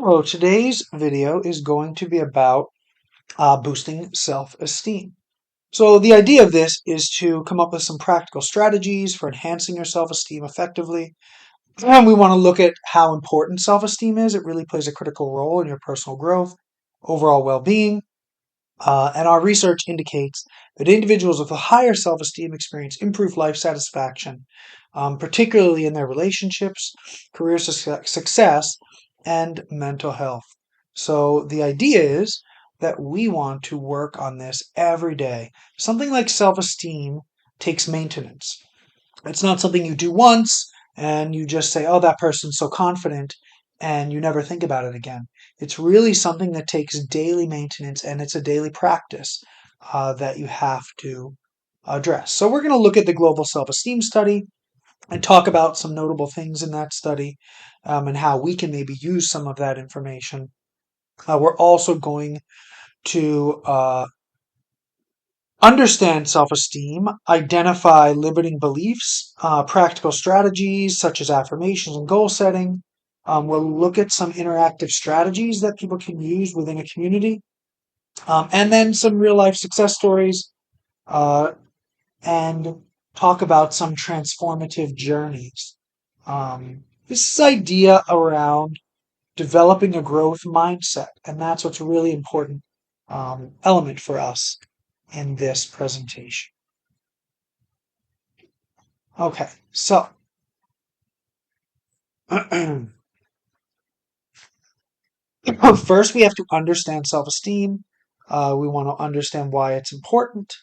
Well, today's video is going to be about boosting self-esteem. So the idea of this is to come up with some practical strategies for enhancing your self-esteem effectively. And we want to look at how important self-esteem is. It really plays a critical role in your personal growth, overall well-being. And our research indicates that individuals with a higher self-esteem experience improved life satisfaction, particularly in their relationships, career success, and mental health. So the idea is that we want to work on this every day. Something like self-esteem takes maintenance. It's not something you do once and you just say, oh, that person's so confident, and you never think about it again. It's really something that takes daily maintenance, and it's a daily practice that you have to address. So, we're going to look at the Global Self Esteem Study and talk about some notable things in that study and how we can maybe use some of that information. We're also going to understand self esteem, identify limiting beliefs, practical strategies such as affirmations and goal setting. We'll look at some interactive strategies that people can use within a community, and then some real life success stories, uh, and talk about some transformative journeys. This idea around developing a growth mindset, and that's what's really important element for us in this presentation. Okay, so first we have to understand self-esteem. We want to understand why it's important.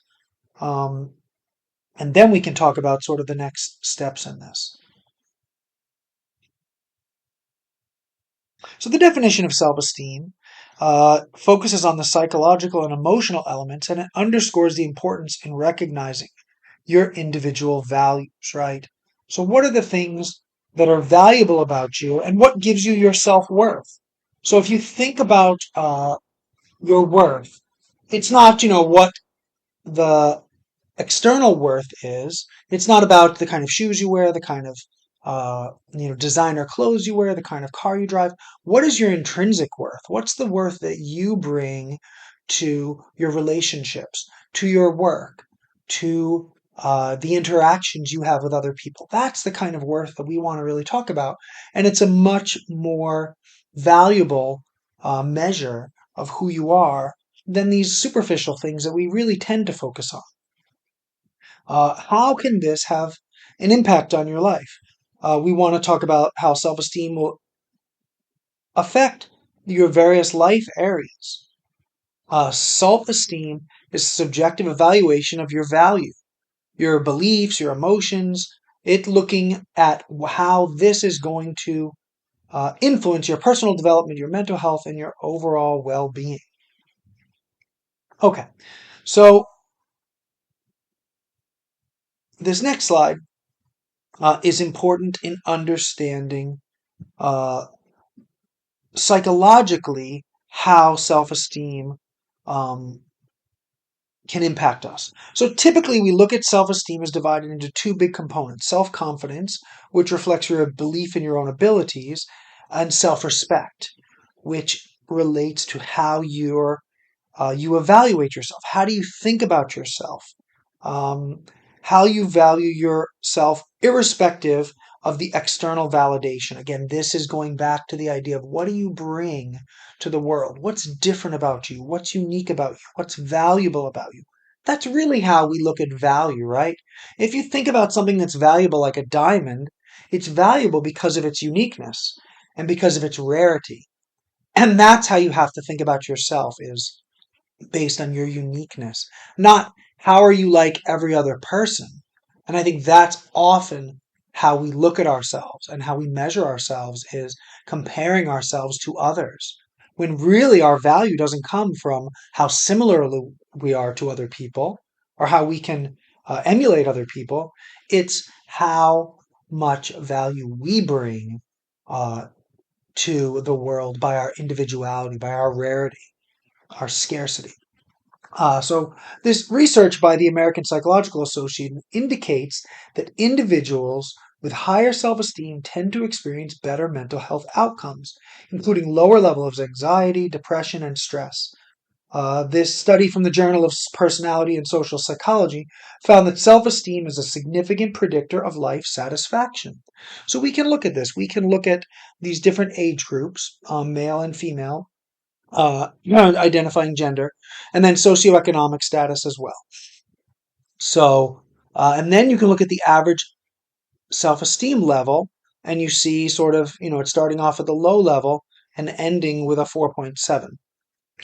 Um, and then we can talk about sort of the next steps in this. So the definition of self-esteem focuses on the psychological and emotional elements, and it underscores the importance in recognizing your individual values, right? So what are the things that are valuable about you and what gives you your self-worth? So if you think about your worth, it's not, what the external worth is. It's not about the kind of shoes you wear, the kind of designer clothes you wear, the kind of car you drive. What is your intrinsic worth? What's the worth that you bring to your relationships, to your work, to the interactions you have with other people? That's the kind of worth that we want to really talk about, and it's a much more valuable measure of who you are than these superficial things that we really tend to focus on. How can this have an impact on your life? We want to talk about how self esteem will affect your various life areas. Self esteem is a subjective evaluation of your value, your beliefs, your emotions. It looking at how this is going to influence your personal development, your mental health, and your overall well being. Okay, so this next slide is important in understanding uh, psychologically how self-esteem um, can impact us. So typically we look at self-esteem as divided into two big components: self-confidence, which reflects your belief in your own abilities, and self-respect, which relates to how you evaluate yourself. How do you think about yourself? Um, how you value yourself irrespective of the external validation. Again, this is going back to the idea of what do you bring to the world? What's different about you? What's unique about you? What's valuable about you? That's really how we look at value, right? If you think about something that's valuable like a diamond, it's valuable because of its uniqueness and because of its rarity. And that's how you have to think about yourself, is based on your uniqueness, not how are you like every other person. And I think that's often how we look at ourselves and how we measure ourselves, is comparing ourselves to others, when really our value doesn't come from how similarly we are to other people or how we can emulate other people. It's how much value we bring uh, to the world by our individuality, by our rarity, our scarcity. So, this research by the American Psychological Association indicates that individuals with higher self-esteem tend to experience better mental health outcomes, including lower levels of anxiety, depression, and stress. This study from the Journal of Personality and Social Psychology found that self esteem is a significant predictor of life satisfaction. So we can look at this. We can look at these different age groups, male and female, identifying gender, and then socioeconomic status as well. So, and then you can look at the average self esteem level, and you see sort of, it's starting off at the low level and ending with a 4.7.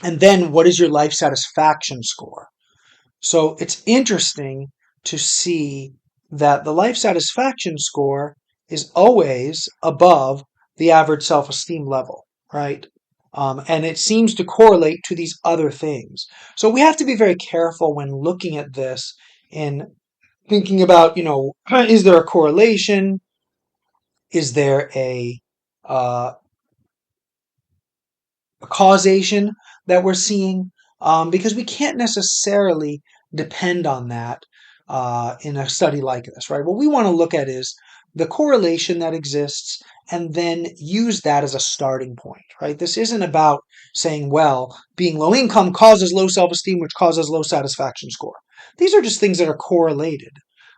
And then what is your life satisfaction score? So it's interesting to see that the life satisfaction score is always above the average self esteem level, right? And it seems to correlate to these other things. So we have to be very careful when looking at this in thinking about, is there a correlation? Is there uh, causation that we're seeing, because we can't necessarily depend on that in a study like this, right? What we want to look at is the correlation that exists and then use that as a starting point, right? This isn't about saying, well, being low income causes low self esteem, which causes low satisfaction score. These are just things that are correlated.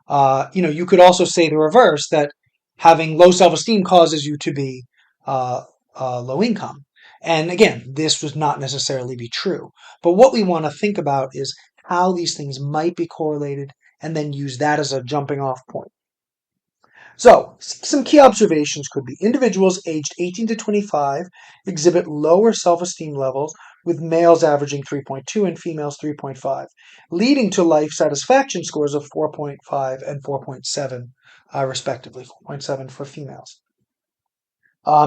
You could also say the reverse, that having low self esteem causes you to be low income. And again, this would not necessarily be true. But what we want to think about is how these things might be correlated and then use that as a jumping off point. So, some key observations could be individuals aged 18 to 25 exhibit lower self esteem levels, with males averaging 3.2 and females 3.5, leading to life satisfaction scores of 4.5 and 4.7, respectively, 4.7 for females.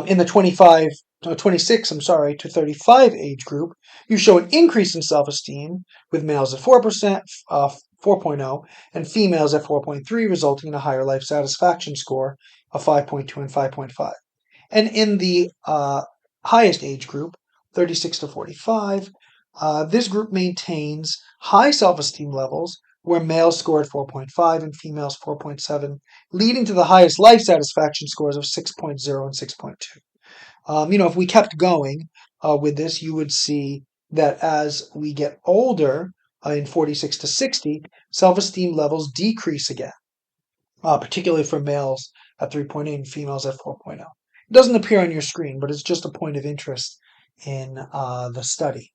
In the 26, to 35 age group, you show an increase in self-esteem, with males at 4%, 4.0, and females at 4.3, resulting in a higher life satisfaction score of 5.2 and 5.5. And in the highest age group, 36 to 45, this group maintains high self-esteem levels, where males scored 4.5 and females 4.7, leading to the highest life satisfaction scores of 6.0 and 6.2. If we kept going with this, you would see that as we get older, in 46 to 60, self-esteem levels decrease again, particularly for males at 3.8 and females at 4.0. It doesn't appear on your screen, but it's just a point of interest in the study.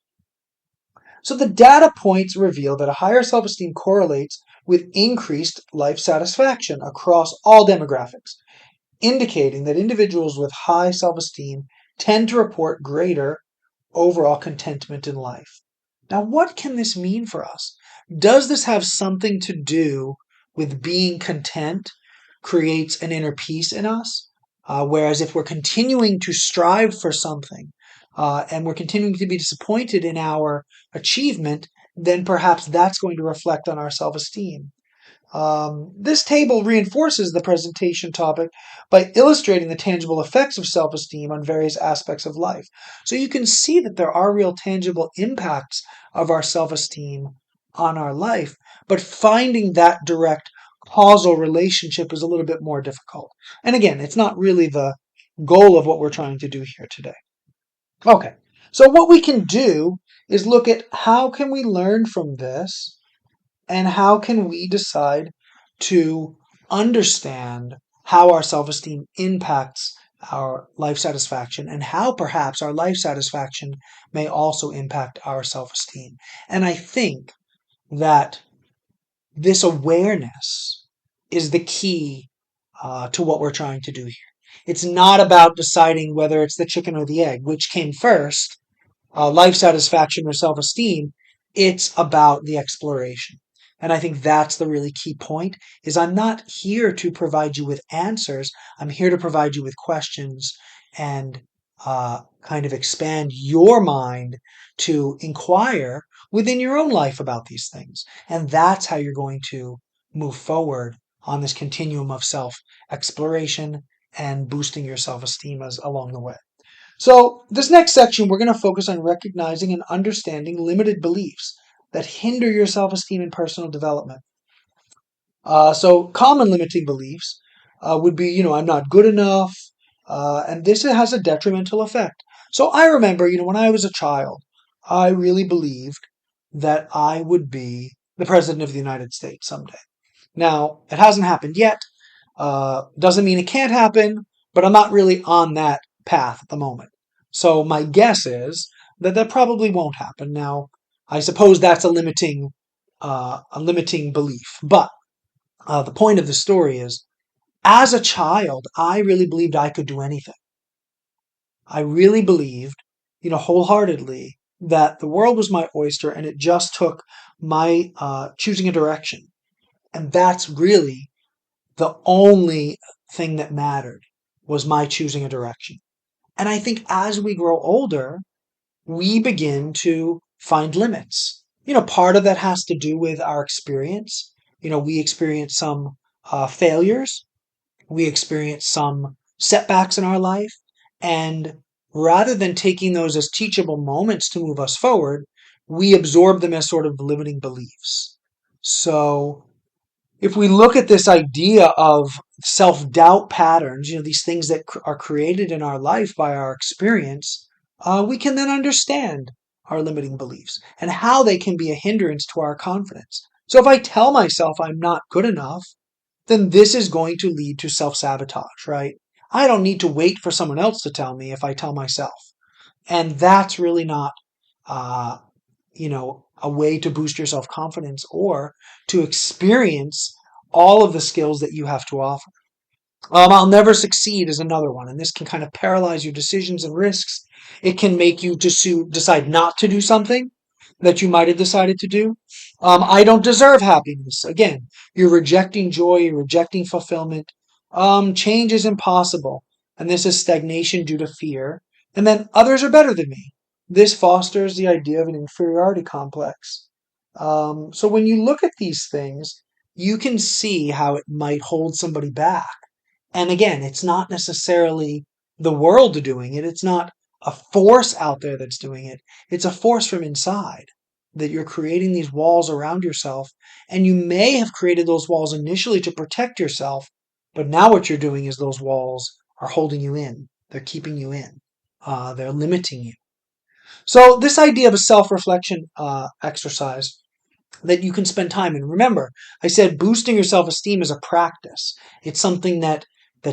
So the data points reveal that a higher self-esteem correlates with increased life satisfaction across all demographics, indicating that individuals with high self-esteem tend to report greater overall contentment in life. Now, what can this mean for us? Does this have something to do with being content creates an inner peace in us? Whereas if we're continuing to strive for something, and we're continuing to be disappointed in our achievement, then perhaps that's going to reflect on our self-esteem. This table reinforces the presentation topic by illustrating the tangible effects of self-esteem on various aspects of life. So you can see that there are real tangible impacts of our self-esteem on our life, but finding that direct causal relationship is a little bit more difficult. And again, it's not really the goal of what we're trying to do here today. Okay, so what we can do is look at how can we learn from this, and how can we decide to understand how our self-esteem impacts our life satisfaction, and how perhaps our life satisfaction may also impact our self-esteem. And I think that this awareness is the key to what we're trying to do here. It's not about deciding whether it's the chicken or the egg, which came first, life satisfaction or self-esteem. It's about the exploration. And I think that's the really key point, is I'm not here to provide you with answers. I'm here to provide you with questions and kind of expand your mind to inquire within your own life about these things. And that's how you're going to move forward on this continuum of self-exploration and boosting your self-esteem as along the way. So this next section, we're going to focus on recognizing and understanding limited beliefs that hinder your self-esteem and personal development. So common limiting beliefs would be, I'm not good enough. And this has a detrimental effect. So I remember, when I was a child, I really believed that I would be the president of the United States someday. Now, it hasn't happened yet. Doesn't mean it can't happen, but I'm not really on that path at the moment. So my guess is that that probably won't happen. Now, I suppose that's a limiting belief. But the point of the story is, as a child, I really believed I could do anything. I really believed, wholeheartedly that the world was my oyster and it just took my choosing a direction. And that's really the only thing that mattered was my choosing a direction. And I think as we grow older, we begin to find limits. Part of that has to do with our experience. We experience some failures, we experience some setbacks in our life, and rather than taking those as teachable moments to move us forward, we absorb them as sort of limiting beliefs. So if we look at this idea of self-doubt patterns, these things that are created in our life by our experience, we can then understand our limiting beliefs and how they can be a hindrance to our confidence. So if I tell myself I'm not good enough, then this is going to lead to self-sabotage, right? I don't need to wait for someone else to tell me if I tell myself. And that's really not uh, a way to boost your self confidence or to experience all of the skills that you have to offer. I'll never succeed is another one, and this can kind of paralyze your decisions and risks. It can make you decide not to do something that you might have decided to do. I don't deserve happiness. Again, you're rejecting joy, you're rejecting fulfillment. Change is impossible, and this is stagnation due to fear. And then others are better than me. This fosters the idea of an inferiority complex. So when you look at these things, you can see how it might hold somebody back. And again, it's not necessarily the world doing it. It's not a force out there that's doing it. It's a force from inside that you're creating these walls around yourself. And you may have created those walls initially to protect yourself, but now what you're doing is those walls are holding you in. They're keeping you in. They're limiting you. So this idea of a self-reflection exercise that you can spend time in. Remember, I said boosting your self-esteem is a practice. It's something that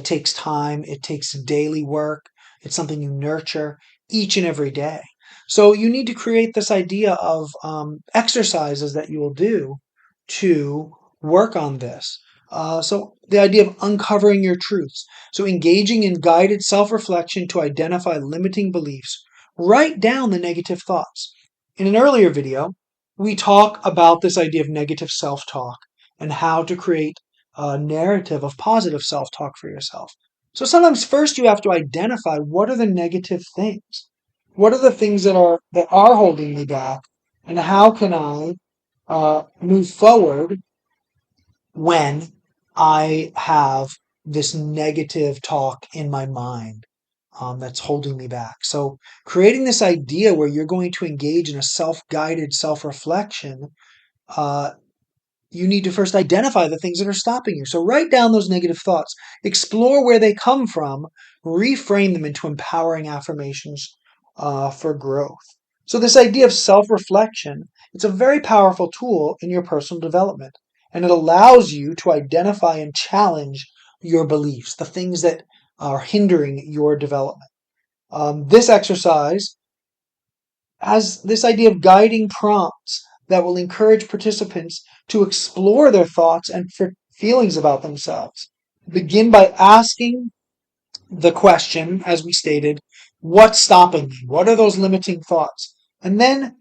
takes time, it takes daily work, it's something you nurture each and every day. So you need to create this idea of exercises that you will do to work on this. So the idea of uncovering your truths. So engaging in guided self-reflection to identify limiting beliefs. Write down the negative thoughts. In an earlier video, we talk about this idea of negative self-talk and how to create a narrative of positive self-talk for yourself. So sometimes first you have to identify what are the negative things. What are the things that are holding me back, and how can I move forward when I have this negative talk in my mind that's holding me back. So creating this idea where you're going to engage in a self-guided self-reflection, uh, you need to first identify the things that are stopping you. So write down those negative thoughts, explore where they come from, reframe them into empowering affirmations for growth. So this idea of self-reflection, it's a very powerful tool in your personal development, and it allows you to identify and challenge your beliefs, the things that are hindering your development. This exercise has this idea of guiding prompts that will encourage participants to explore their thoughts and feelings about themselves. Begin by asking the question, as we stated, what's stopping me? What are those limiting thoughts? And then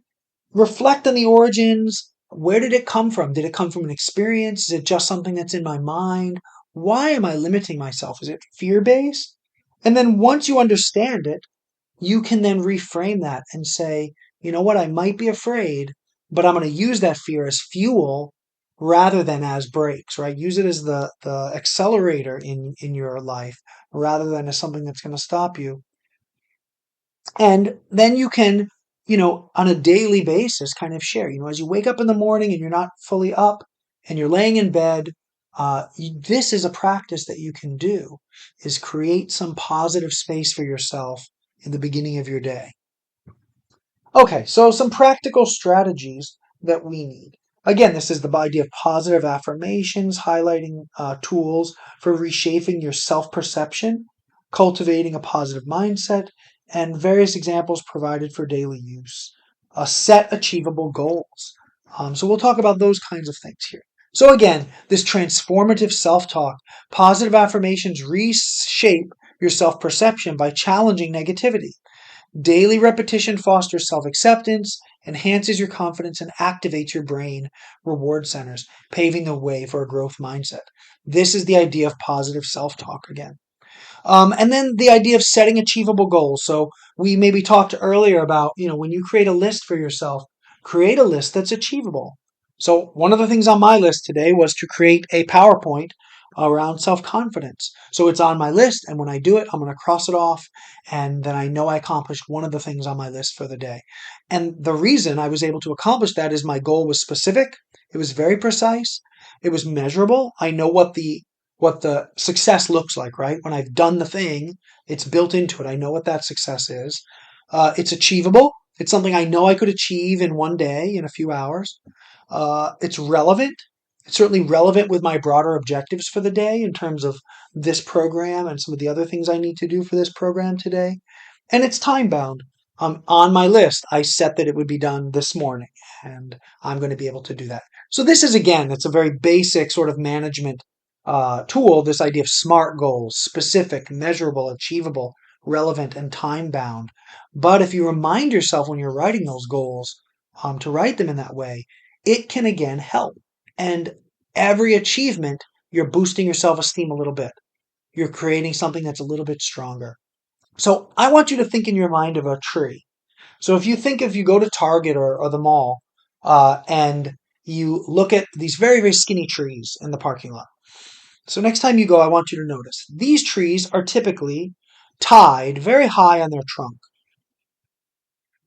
reflect on the origins. Where did it come from? Did it come from an experience? Is it just something that's in my mind? Why am I limiting myself? Is it fear based? And then once you understand it, you can then reframe that and say, you know what, I might be afraid, but I'm going to use that fear as fuel rather than as brakes, right? Use it as the accelerator in your life rather than as something that's going to stop you. And then you can, on a daily basis kind of share, as you wake up in the morning and you're not fully up and you're laying in bed, This is a practice that you can do, is create some positive space for yourself in the beginning of your day. Okay, so some practical strategies that we need. Again, this is the idea of positive affirmations, highlighting tools for reshaping your self perception, cultivating a positive mindset, and various examples provided for daily use. Set achievable goals. So we'll talk about those kinds of things here. So again, this transformative self-talk, positive affirmations reshape your self-perception by challenging negativity. Daily repetition fosters self acceptance, enhances your confidence, and activates your brain reward centers, paving the way for a growth mindset. This is the idea of positive self talk again. And then the idea of setting achievable goals. So we maybe talked earlier about, when you create a list for yourself, create a list that's achievable. So one of the things on my list today was to create a PowerPoint around self-confidence. So it's on my list, and when I do it, I'm going to cross it off, and then I know I accomplished one of the things on my list for the day. And the reason I was able to accomplish that is my goal was specific, it was very precise, it was measurable. I know what the success looks like, right? When I've done the thing, it's built into it. I know what that success is. It's achievable. It's something I know I could achieve in one day, in a few hours. It's relevant. It's certainly relevant with my broader objectives for the day in terms of this program and some of the other things I need to do for this program today. And it's time bound. On my list, I set that it would be done this morning, and I'm going to be able to do that. So this is, again, it's a very basic sort of management tool, this idea of SMART goals: specific, measurable, achievable, relevant, and time bound. But if you remind yourself when you're writing those goals to write them in that way, it can again help. And every achievement, you're boosting your self esteem a little bit. You're creating something that's a little bit stronger. So I want you to think in your mind of a tree. So if you go to Target or the mall and you look at these very, very skinny trees in the parking lot. So next time you go, I want you to notice these trees are typically tied very high on their trunk,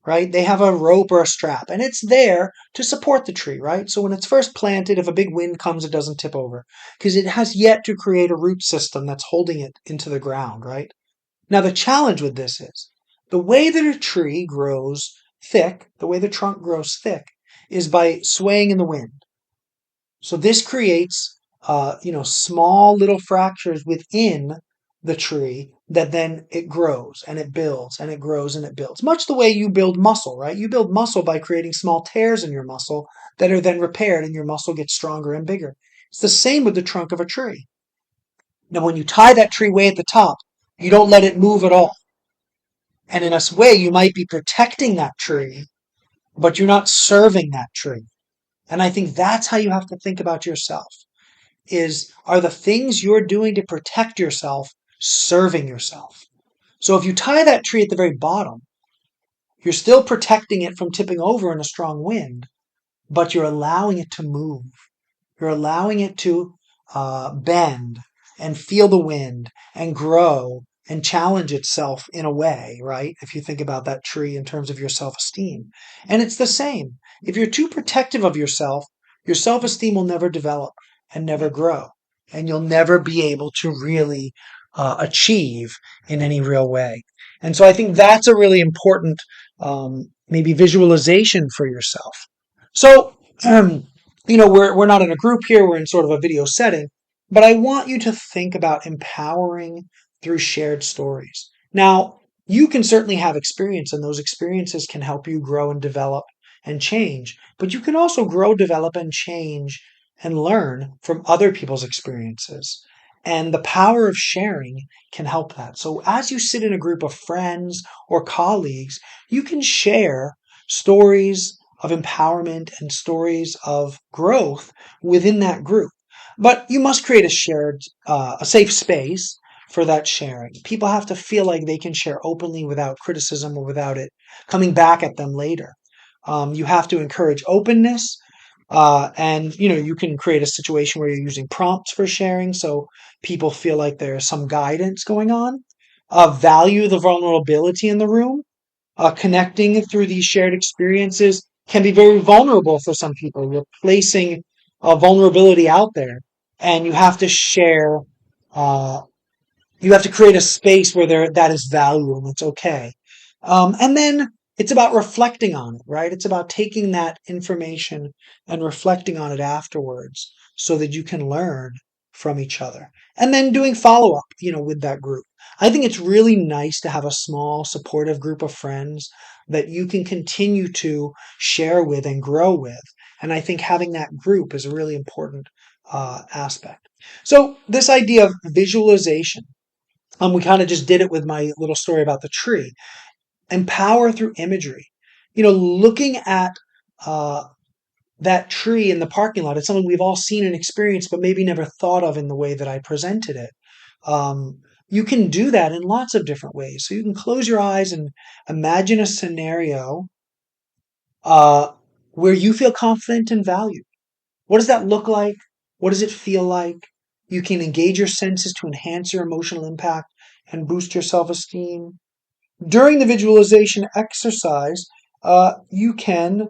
right? They have a rope or a strap, and it's there to support the tree, right? So when it's first planted, if a big wind comes, it doesn't tip over because it has yet to create a root system that's holding it into the ground, right? Now, the challenge with this is the way that a tree grows thick, the way the trunk grows thick, is by swaying in the wind. So this creates, small little fractures within the tree that then it grows and it builds and it grows and it builds. Much the way you build muscle, right? You build muscle by creating small tears in your muscle that are then repaired and your muscle gets stronger and bigger. It's the same with the trunk of a tree. Now, when you tie that tree way at the top, you don't let it move at all. And in a way, you might be protecting that tree, but you're not serving that tree. And I think that's how you have to think about yourself. Are the things you're doing to protect yourself serving yourself? So if you tie that tree at the very bottom, you're still protecting it from tipping over in a strong wind, but you're allowing it to move. You're allowing it to bend and feel the wind and grow and challenge itself in a way, right? If you think about that tree in terms of your self-esteem. And it's the same. If you're too protective of yourself, your self-esteem will never develop and never grow. And you'll never be able to really achieve in any real way. And so I think that's a really important maybe visualization for yourself. So, we're not in a group here, we're in sort of a video setting, but I want you to think about empowering through shared stories. Now, you can certainly have experience, and those experiences can help you grow and develop and change, but you can also grow, develop, and change and learn from other people's experiences. And the power of sharing can help that. So as you sit in a group of friends or colleagues, you can share stories of empowerment and stories of growth within that group. But you must create a safe space for that sharing. People have to feel like they can share openly without criticism or without it coming back at them later. You have to encourage openness. And you can create a situation where you're using prompts for sharing so people feel like there's some guidance going on. Value the vulnerability in the room. Connecting through these shared experiences can be very vulnerable for some people. You're placing vulnerability out there, and you have to share. Uh, you have to create a space where that is value and it's okay. And then it's about reflecting on it, right? It's about taking that information and reflecting on it afterwards so that you can learn from each other. And then doing follow up, with that group. I think it's really nice to have a small supportive group of friends that you can continue to share with and grow with. And I think having that group is a really important aspect. So this idea of visualization, we kind of just did it with my little story about the tree. Empower through imagery. Looking at uh, that tree in the parking lot, it's something we've all seen and experienced, but maybe never thought of in the way that I presented it. You can do that in lots of different ways. So you can close your eyes and imagine a scenario uh, where you feel confident and valued. What does that look like? What does it feel like? You can engage your senses to enhance your emotional impact and boost your self esteem. During the visualization exercise, you can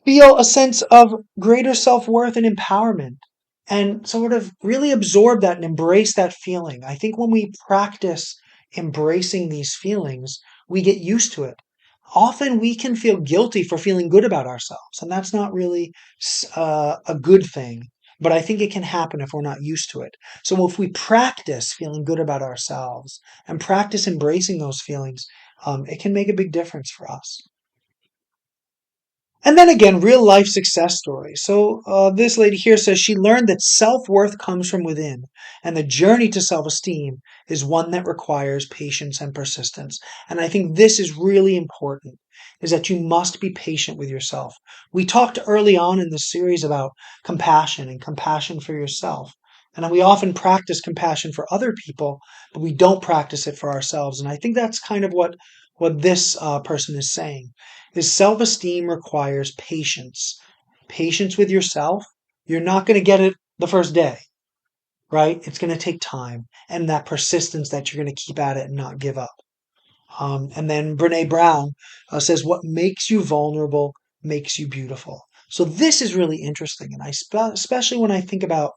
feel a sense of greater self worth and empowerment and sort of really absorb that and embrace that feeling. I think when we practice embracing these feelings, we get used to it. Often we can feel guilty for feeling good about ourselves, and that's not really a good thing. But I think it can happen if we're not used to it. So if we practice feeling good about ourselves and practice embracing those feelings, it can make a big difference for us. And then again, real life success stories. So this lady here says she learned that self worth comes from within, and the journey to self esteem is one that requires patience and persistence. And I think this is really important: is that you must be patient with yourself. We talked early on in the series about compassion and compassion for yourself. And we often practice compassion for other people, but we don't practice it for ourselves. And I think that's kind of what this person is saying is self-esteem requires patience. Patience with yourself. You're not going to get it the first day, right? It's going to take time and that persistence that you're going to keep at it and not give up. And then Brene Brown says, what makes you vulnerable makes you beautiful. So this is really interesting. And especially when I think about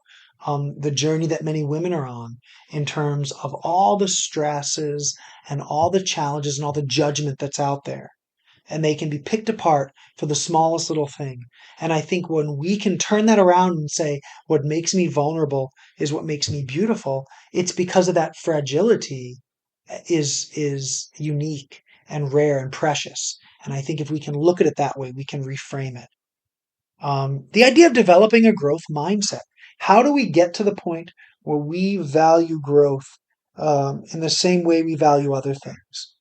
the journey that many women are on in terms of all the stresses and all the challenges and all the judgment that's out there, and they can be picked apart for the smallest little thing. And I think when we can turn that around and say, what makes me vulnerable is what makes me beautiful, it's because of that fragility is unique and rare and precious. And I think if we can look at it that way, we can reframe it. The idea of developing a growth mindset. How do we get to the point where we value growth in the same way we value other things?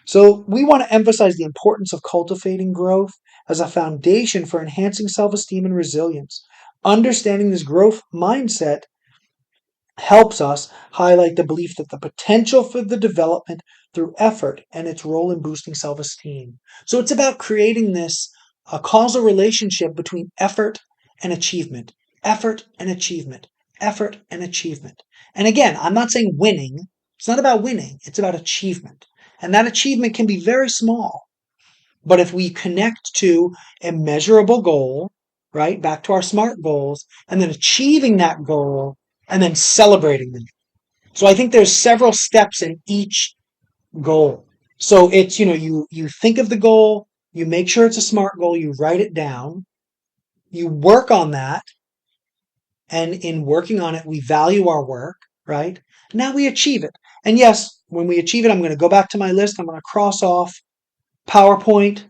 So, we want to emphasize the importance of cultivating growth as a foundation for enhancing self esteem and resilience. Understanding this growth mindset helps us highlight the belief that the potential for the development through effort and its role in boosting self esteem. So it's about creating this a causal relationship between effort and achievement, effort and achievement, effort and achievement. And again, I'm not saying winning. It's not about winning. It's about achievement. And that achievement can be very small. But if we connect to a measurable goal, right, back to our SMART goals, and then achieving that goal and then celebrating them. So I think there's several steps in each goal. So it's, you think of the goal, you make sure it's a SMART goal, you write it down, you work on that, and in working on it, we value our work, right? Now we achieve it. And yes, when we achieve it, I'm going to go back to my list, I'm going to cross off PowerPoint,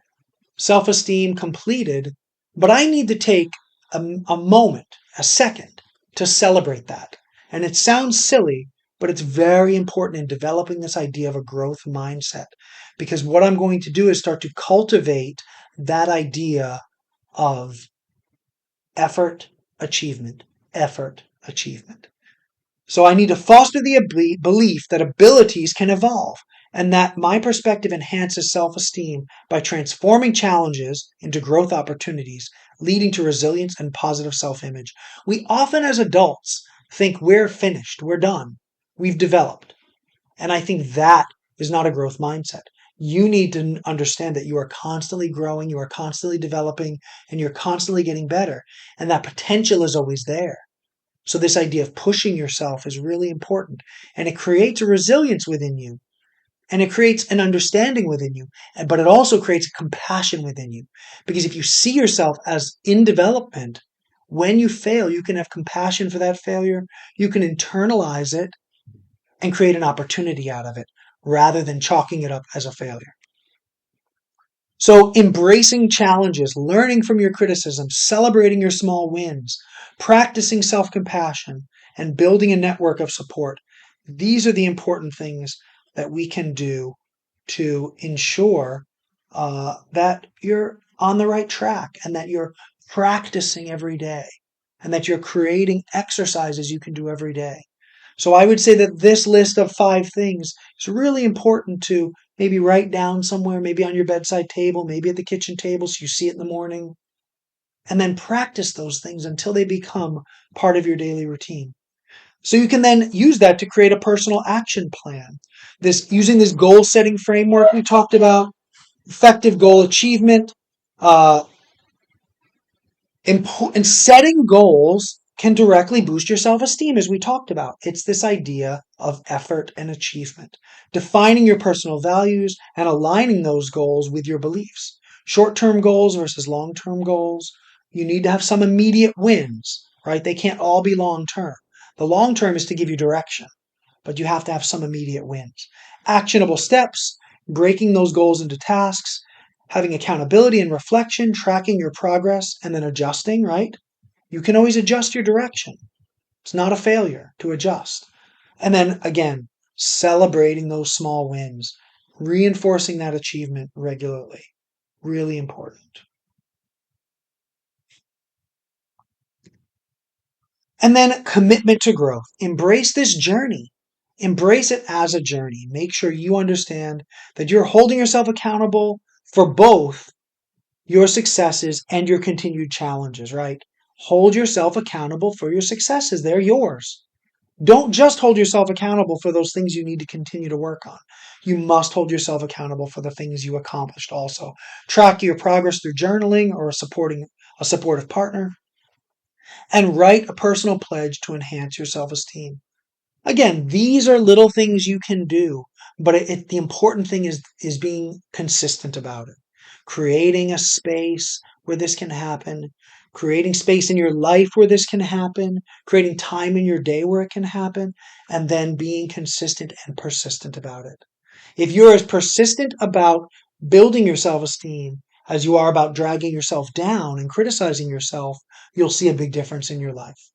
self-esteem completed, but I need to take a moment, a second, to celebrate that. And it sounds silly, but it's very important in developing this idea of a growth mindset, because what I'm going to do is start to cultivate that idea of effort, achievement, effort, achievement. So I need to foster the belief that abilities can evolve and that my perspective enhances self-esteem by transforming challenges into growth opportunities, leading to resilience and positive self-image. We often as adults think we're finished, we're done, we've developed. And I think that is not a growth mindset. You need to understand that you are constantly growing, you are constantly developing, and you're constantly getting better. And that potential is always there. So this idea of pushing yourself is really important, and it creates a resilience within you, and it creates an understanding within you, but it also creates a compassion within you. Because if you see yourself as in development, when you fail, you can have compassion for that failure. You can internalize it and create an opportunity out of it rather than chalking it up as a failure. So embracing challenges, learning from your criticisms, celebrating your small wins, practicing self-compassion, and building a network of support. These are the important things that we can do to ensure that you're on the right track and that you're practicing every day and that you're creating exercises you can do every day. So I would say that this list of 5 things is really important to maybe write down somewhere, maybe on your bedside table, maybe at the kitchen table so you see it in the morning, and then practice those things until they become part of your daily routine. So you can then use that to create a personal action plan. Using this goal setting framework we talked about, effective goal achievement, uh, and setting goals can directly boost your self-esteem, as we talked about. It's this idea of effort and achievement, defining your personal values and aligning those goals with your beliefs. Short-term goals versus long-term goals. You need to have some immediate wins, right? They can't all be long-term. The long-term is to give you direction, but you have to have some immediate wins. Actionable steps, breaking those goals into tasks, having accountability and reflection, tracking your progress, and then adjusting, right? You can always adjust your direction. It's not a failure to adjust. And then again, celebrating those small wins, reinforcing that achievement regularly. Really important. And then commitment to growth. Embrace this journey. Embrace it as a journey. Make sure you understand that you're holding yourself accountable for both your successes and your continued challenges, right? Hold yourself accountable for your successes. They're yours. Don't just hold yourself accountable for those things you need to continue to work on. You must hold yourself accountable for the things you accomplished also. Track your progress through journaling or a supportive partner, and write a personal pledge to enhance your self-esteem. Again, these are little things you can do, but the important thing is being consistent about it. Creating a space where this can happen, creating space in your life where this can happen, creating time in your day where it can happen, and then being consistent and persistent about it. If you're as persistent about building your self-esteem as you are about dragging yourself down and criticizing yourself, you'll see a big difference in your life.